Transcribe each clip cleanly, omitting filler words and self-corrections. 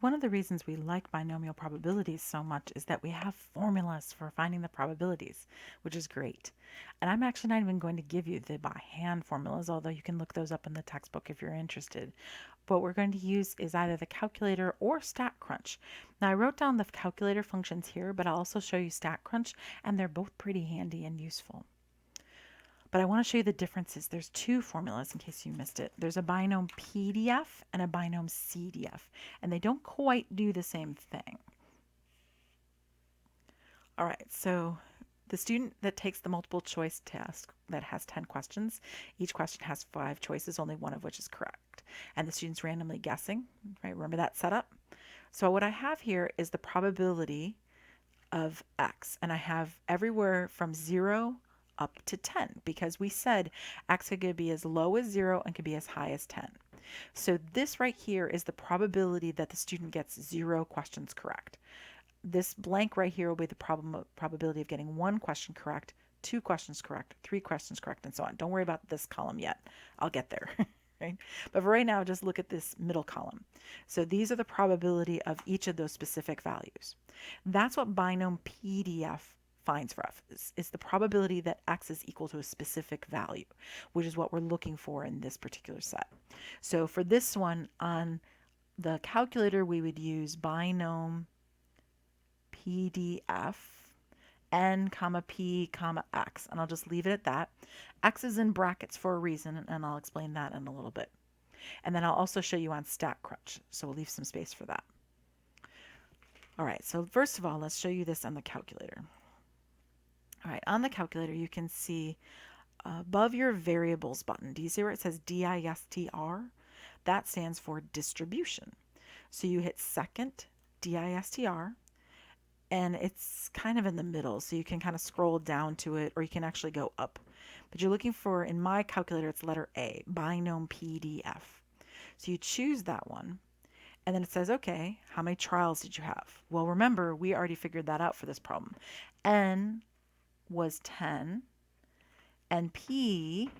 One of the reasons we like binomial probabilities so much is that we have formulas for finding the probabilities, which is great. And I'm actually not even going to give you the by hand formulas, although you can look those up in the textbook if you're interested. What we're going to use is either the calculator or StatCrunch. Now I wrote down the calculator functions here, but I'll also show you StatCrunch, and they're both pretty handy and useful. But I want to show you the differences. There's two formulas in case you missed it. There's a binompdf and a binomcdf, and they don't quite do the same thing. All right, so the student that takes the multiple choice test that has 10 questions, each question has 5 choices, only one of which is correct. And the student's randomly guessing, right? Remember that setup? So what I have here is the probability of x, and I have everywhere from 0 up to 10 because we said x could be as low as 0 and could be as high as 10. So this right here is the probability that the student gets 0 questions correct. This blank right here will be the probability of getting 1 question correct, 2 questions correct, 3 questions correct, and so on. Don't worry about this column yet. I'll get there. Right? But for right now, just look at this middle column. So these are the probability of each of those specific values. That's what binompdf finds for us, is the probability that x is equal to a specific value, which is what we're looking for in this particular set. So for this one on the calculator, we would use binompdf n comma p comma x, and I'll just leave it at that. X is in brackets for a reason, and I'll explain that in a little bit. And then I'll also show you on StatCrunch, so we'll leave some space for that. All right, so first of all, let's show you this on the calculator. All right, on the calculator, you can see above your variables button, do you see where it says DISTR? That stands for distribution. So you hit second DISTR, and it's kind of in the middle, so you can kind of scroll down to it, or you can actually go up. But you're looking for, in my calculator, it's letter A, binompdf. So you choose that one, and then it says, okay, how many trials did you have? Well, remember, we already figured that out for this problem. N was 10, and P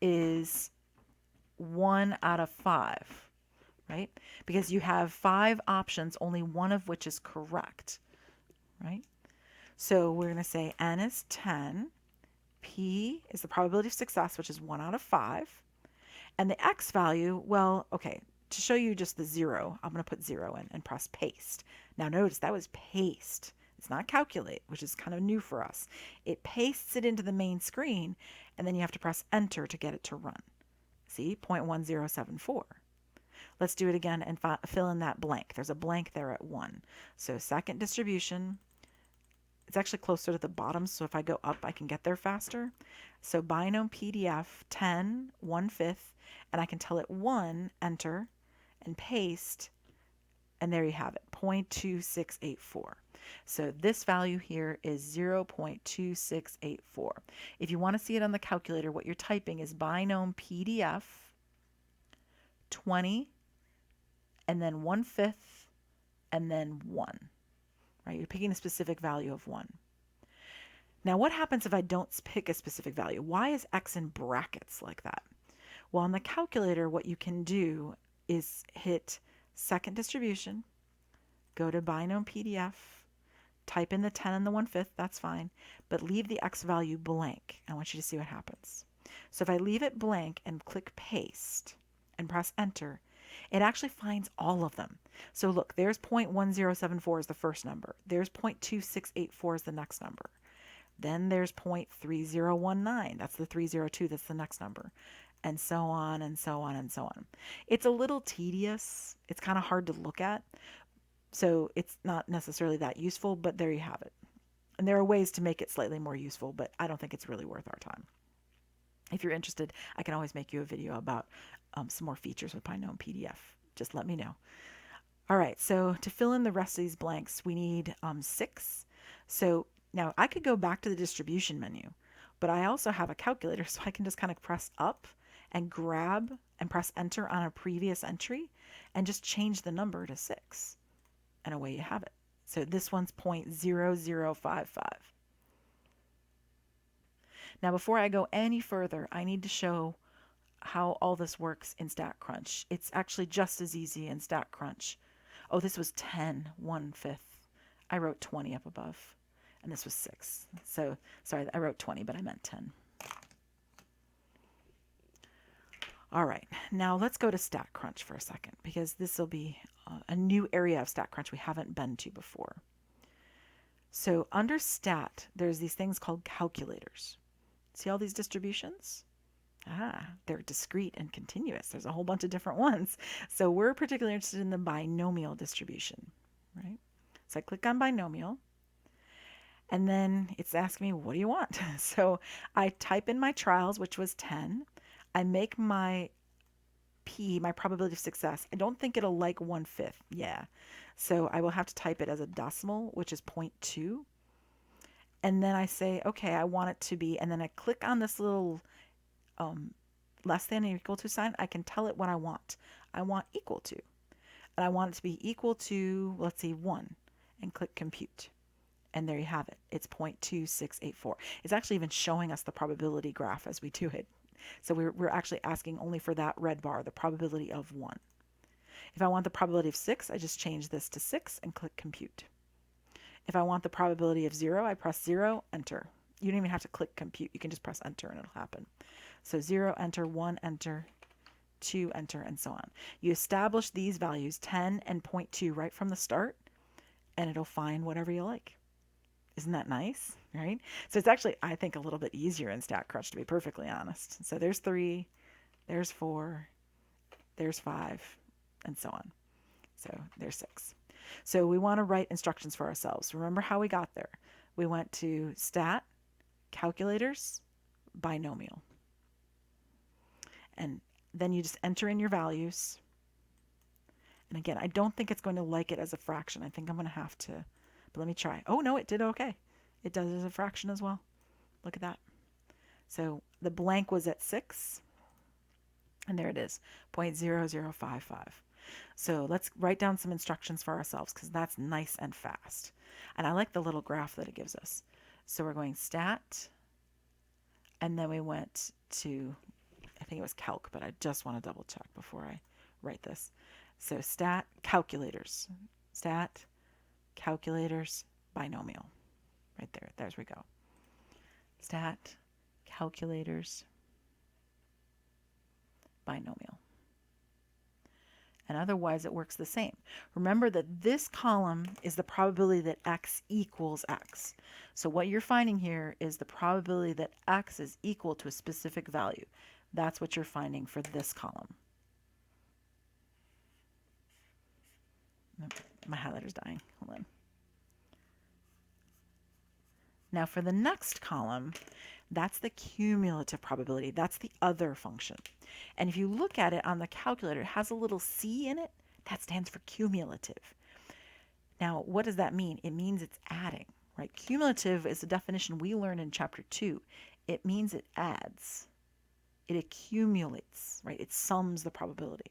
is 1 out of 5, right? Because you have 5 options, only one of which is correct, right? So we're going to say N is 10, P is the probability of success, which is 1 out of 5, and the X value, well, okay, to show you just the 0, I'm going to put 0 in and press paste. Now notice that was paste. It's not calculate, which is kind of new for us. It pastes it into the main screen, and then you have to press enter to get it to run. See, 0.1074. Let's do it again and fill in that blank. There's a blank there at 1. So second distribution, it's actually closer to the bottom, so if I go up, I can get there faster. So binompdf 10, 1/5, and I can tell it 1, enter, and paste, and there you have it, 0.2684. So this value here is 0.2684. If you want to see it on the calculator, what you're typing is binompdf 20, and then 1/5, and then 1. Right? You're picking a specific value of 1. Now, what happens if I don't pick a specific value? Why is x in brackets like that? Well, on the calculator, what you can do is hit second distribution, go to binompdf, type in the 10 and the 1/5, that's fine, but leave the x value blank. I want you to see what happens. So if I leave it blank and click paste and press enter, it actually finds all of them. So look, there's 0.1074 is the first number. There's 0.2684 is the next number. Then there's 0.3019. That's the 302. That's the next number. And so on and so on and so on. It's a little tedious. It's kind of hard to look at. So it's not necessarily that useful, but there you have it. And there are ways to make it slightly more useful, but I don't think it's really worth our time. If you're interested, I can always make you a video about some more features with binompdf. Just let me know. All right, so to fill in the rest of these blanks, we need 6. So now I could go back to the distribution menu, but I also have a calculator, so I can just kind of press up and grab and press enter on a previous entry and just change the number to 6. And away you have it. So this one's 0.0055. Now before I go any further, I need to show how all this works in StatCrunch. It's actually just as easy in StatCrunch. Oh, this was 10, 1/5. I wrote 20 up above, and this was 6. So, sorry, I wrote 20, but I meant 10. All right, now let's go to StatCrunch for a second, because this will be a new area of StatCrunch we haven't been to before. So under Stat, there's these things called calculators. See all these distributions? They're discrete and continuous. There's a whole bunch of different ones. So we're particularly interested in the binomial distribution, right? So I click on binomial, and then it's asking me, what do you want? So I type in my trials, which was 10. I make my P, my probability of success. I don't think it'll like 1/5. Yeah. So I will have to type it as a decimal, which is 0.2. And then I say, okay, I want it to be, and then I click on this little less than or equal to sign. I can tell it what I want. I want equal to. And I want it to be equal to, let's see, 1. And click compute. And there you have it. It's 0.2684. It's actually even showing us the probability graph as we do it. So we're actually asking only for that red bar, the probability of 1. If I want the probability of 6, I just change this to 6 and click compute. If I want the probability of 0, I press 0, enter. You don't even have to click compute. You can just press enter and it'll happen. So 0, enter, 1, enter, 2, enter, and so on. You establish these values, 10 and 0.2, right from the start, and it'll find whatever you like. Isn't that nice, right? So it's actually, I think, a little bit easier in StatCrunch, to be perfectly honest. So there's 3, there's 4, there's 5, and so on. So there's 6. So we want to write instructions for ourselves. Remember how we got there. We went to Stat, Calculators, Binomial. And then you just enter in your values. And again, I don't think it's going to like it as a fraction. I think I'm going to have to, but let me try. Oh, no, it did okay. It does as a fraction as well. Look at that. So the blank was at 6. And there it is, 0.0055. So let's write down some instructions for ourselves, because that's nice and fast. And I like the little graph that it gives us. So we're going Stat, and then we went to, I think it was Calc, but I just want to double check before I write this. So Stat, Calculators. Stat, Calculators, Binomial. Right there. There we go. Stat, Calculators, Binomial. And otherwise it works the same. Remember that this column is the probability that x equals x. So what you're finding here is the probability that x is equal to a specific value. That's what you're finding for this column. My highlighter's dying. Hold on. Now for the next column, that's the cumulative probability. That's the other function. And if you look at it on the calculator, it has a little c in it. That stands for cumulative. Now, what does that mean? It means it's adding, right? Cumulative is a definition we learned in chapter 2. It means it adds. It accumulates, right? It sums the probability.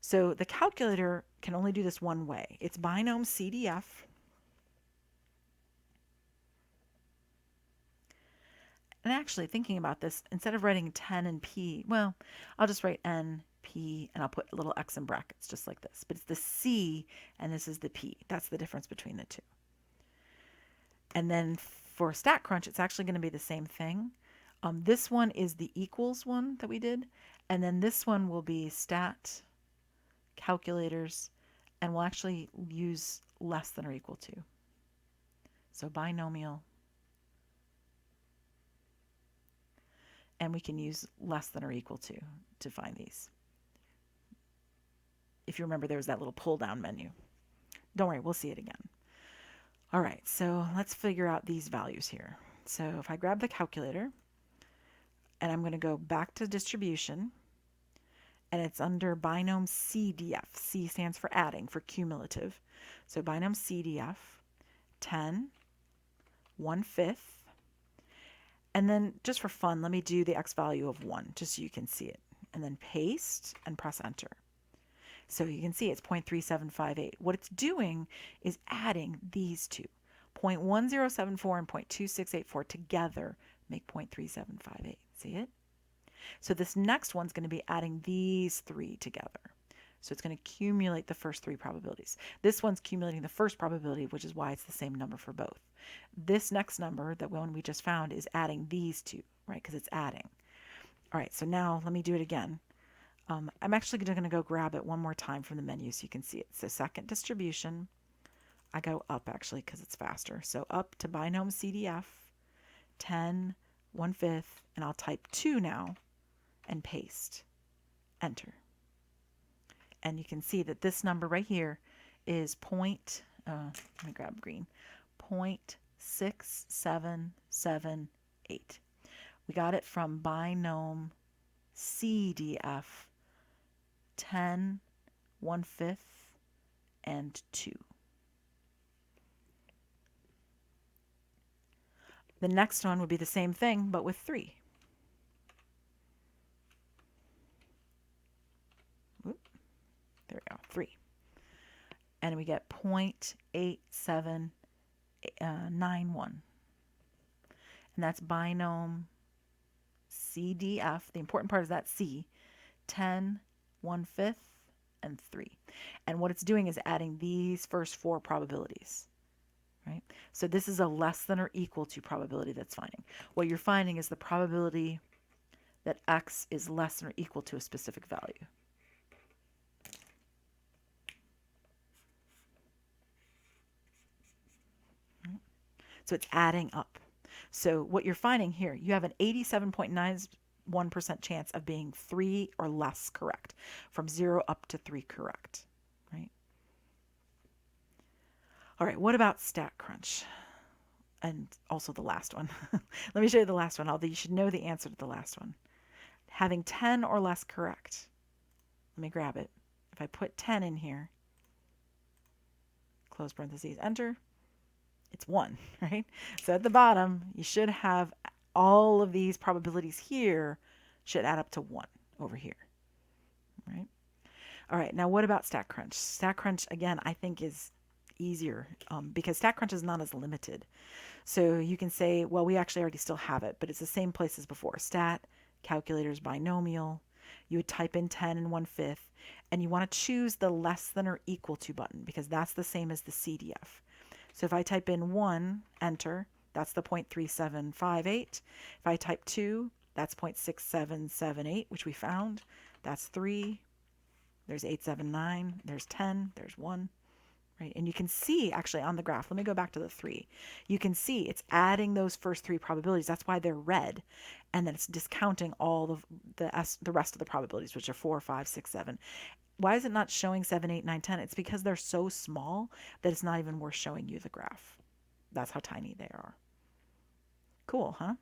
So the calculator can only do this one way. It's binomcdf. And actually, thinking about this, instead of writing 10 and p, well, I'll just write n, p, and I'll put a little x in brackets, just like this. But it's the c, and this is the p. That's the difference between the two. And then for StatCrunch, it's actually going to be the same thing. This one is the equals one that we did. And then this one will be Stat, Calculators, and we'll actually use less than or equal to. So binomial. And we can use less than or equal to find these. If you remember, there was that little pull down menu. Don't worry, we'll see it again. All right, so let's figure out these values here. So if I grab the calculator, and I'm going to go back to distribution, and it's under binomcdf. C stands for adding, for cumulative. So binomcdf, 10, 1/5. And then just for fun, let me do the x value of 1, just so you can see it. And then paste and press enter. So you can see it's 0.3758. What it's doing is adding these two. 0.1074 and 0.2684 together make 0.3758. See it? So this next one's going to be adding these three together. So it's going to accumulate the first three probabilities. This one's accumulating the first probability, which is why it's the same number for both. This next number, that one we just found, is adding these two, right? Because it's adding. All right, so now let me do it again. I'm actually going to go grab it one more time from the menu so you can see it. So second distribution, I go up actually because it's faster. So up to binomcdf, 10, 1/5, and I'll type 2 now and paste. Enter. And you can see that this number right here is let me grab green, 0.6778. We got it from binomcdf, 10, 1/5, and 2. The next one would be the same thing, but with 3. Oop, there we go, 3. And we get 0.8791. And that's binomcdf. The important part is that C, 10, 1/5, and 3. And what it's doing is adding these first 4 probabilities, right? So this is a less than or equal to probability that's finding. What you're finding is the probability that x is less than or equal to a specific value. So it's adding up. So what you're finding here, you have an 87.91% chance of being 3 or less correct, from 0 up to 3 correct, right? All right, what about StatCrunch? And also the last one. Let me show you the last one, although you should know the answer to the last one. Having 10 or less correct. Let me grab it. If I put 10 in here, close parentheses, enter, it's 1, right? So at the bottom, you should have all of these probabilities here should add up to 1 over here, right? All right, now what about StatCrunch? StatCrunch, again, I think is easier because StatCrunch is not as limited. So you can say, well, we actually already still have it, but it's the same place as before. Stat, calculators, binomial. You would type in 10 and 1/5, and you want to choose the less than or equal to button because that's the same as the CDF. So if I type in 1, enter, that's the 0.3758. If I type 2, that's 0.6778, which we found. That's 3. There's 879. There's 10. There's 1. Right? And you can see actually on the graph, let me go back to the 3. You can see it's adding those first 3 probabilities. That's why they're red. And then it's discounting all of the rest of the probabilities, which are 4, 5, 6, 7. Why is it not showing 7, 8, 9, 10? It's because they're so small that it's not even worth showing you the graph. That's how tiny they are. Cool, huh?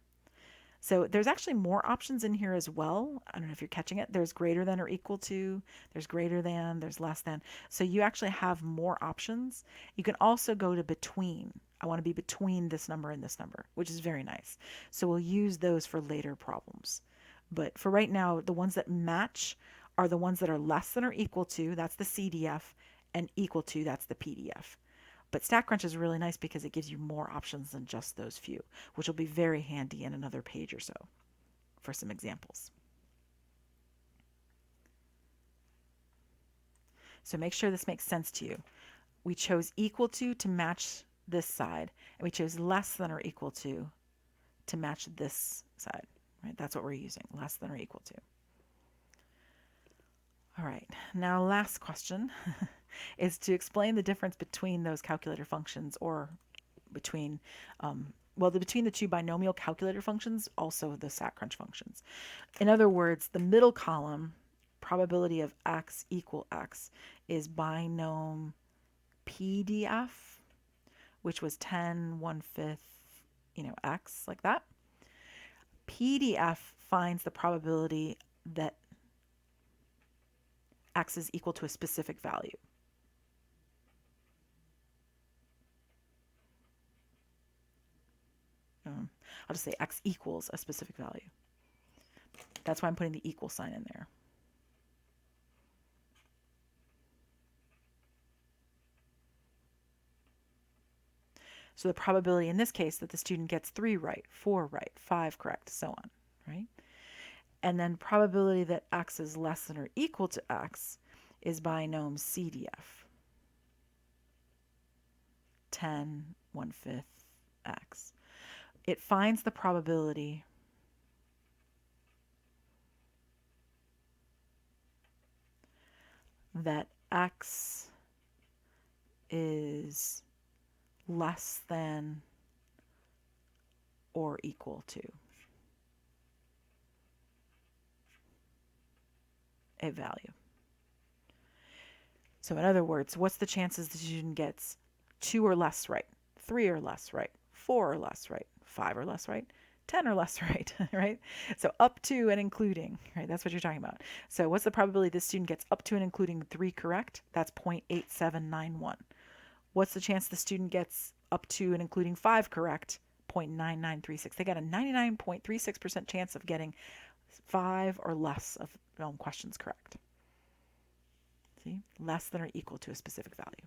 So there's actually more options in here as well. I don't know if you're catching it. There's greater than or equal to, there's greater than, there's less than. So you actually have more options. You can also go to between. I want to be between this number and this number, which is very nice. So we'll use those for later problems. But for right now, the ones that match are the ones that are less than or equal to, that's the CDF, and equal to, that's the PDF. But StatCrunch is really nice because it gives you more options than just those few, which will be very handy in another page or so for some examples. So make sure this makes sense to you. We chose equal to match this side, and we chose less than or equal to match this side. Right? That's what we're using, less than or equal to. All right, now last question is to explain the difference between those calculator functions, or between, between the two binomial calculator functions, also the StatCrunch functions. In other words, the middle column, probability of x equal x, is binomPDF, which was 10, 1/5, x, like that. PDF finds the probability that x is equal to a specific value. I'll just say x equals a specific value. That's why I'm putting the equal sign in there. So the probability in this case that the student gets 3 right, 4 right, 5 correct, so on, right? And then probability that x is less than or equal to x is binomcdf. 10 1/5 x. It finds the probability that x is less than or equal to a value. So in other words, what's the chances the student gets 2 or less right, 3 or less right, 4 or less right, 5 or less right, 10 or less right, right? So up to and including, right? That's what you're talking about. So what's the probability this student gets up to and including 3 correct? That's 0.8791. What's the chance the student gets up to and including 5 correct? 0.9936. They got a 99.36% chance of getting 5 or less of questions correct. See? Less than or equal to a specific value.